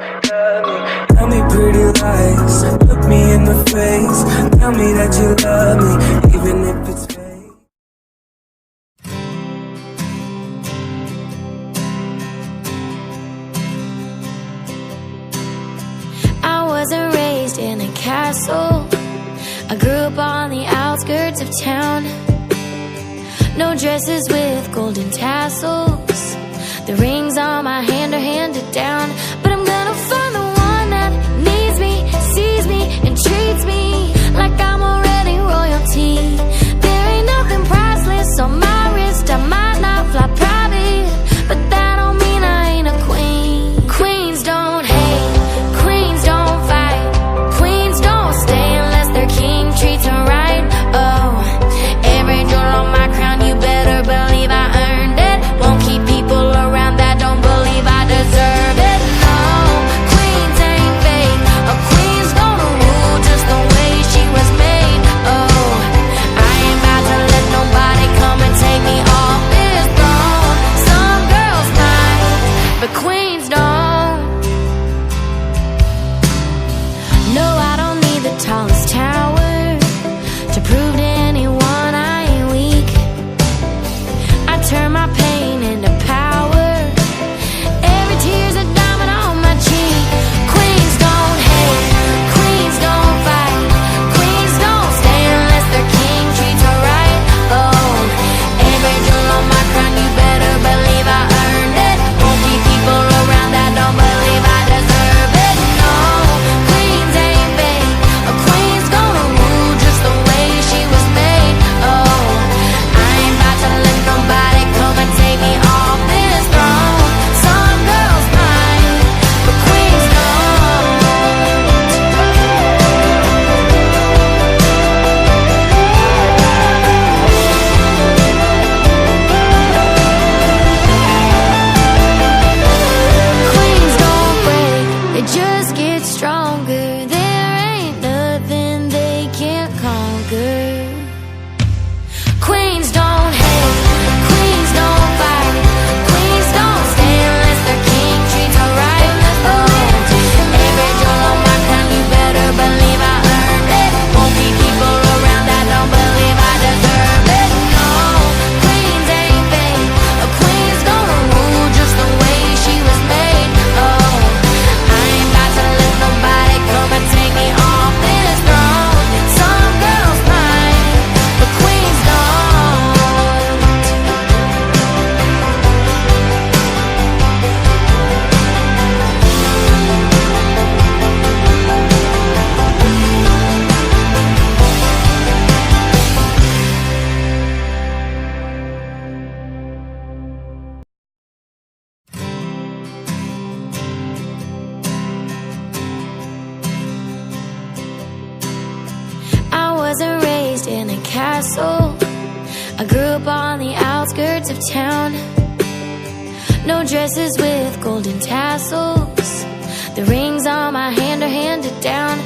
Tell me pretty lies, look me in the face. Tell me that you love me, even if it's fake. I wasn't raised in a castle. I grew up on the outskirts of town. No dresses with golden tassels. The rings on my hand are handed down. But I'm gonna find the one that needs me, sees me, and treats me like I'm already royalty. There ain't nothing priceless on my wrist. I might not fly private, but that don't mean I ain't a queen. Queens don't hate, queens don't fight, queens don't stay unless their king treats her right. Oh, every jewel on my crown, you better believe I earned it. Won't keep people around that don't believe I deserve it. No, queens ain't fake. A queen's gonna rule just the way she was made. Oh, I ain't about to let nobody come and take me off this throne. Some girls might, but queens don't. No, I don't need the tallest tower to prove to anyone I ain't weak. I turn my pain into power. Every tear's a diamond on my cheek. Queens don't hate, queens don't fight, queens don't stay unless their king treats her right. Oh, every jewel on my crown, you better believe I earned it. Won't keep people around that don't believe I deserve it. No, queens ain't fake. A queen's gonna rule just the way she was made. Oh, I ain't about to let nobody come and take me off this throne. Some girls might, but queens don't. Queens don't break, they just get stronger. There ain't nothing they can't conquer. Queens don't hate, queens don't fight, queens don't stay unless their king treats her right. Oh, every jewel on my crown, you better believe I earned it. Won't keep people around that don't believe I deserve it. No, queens ain't fake. A queen's gonna rule just the way she was made. Oh, I ain't about to let nobody come and take me off this throne. Some girls might, but queens don't. I wasn't raised in a castle. I grew up on the outskirts of town. No dresses with golden tassels. The rings on my hand are handed down.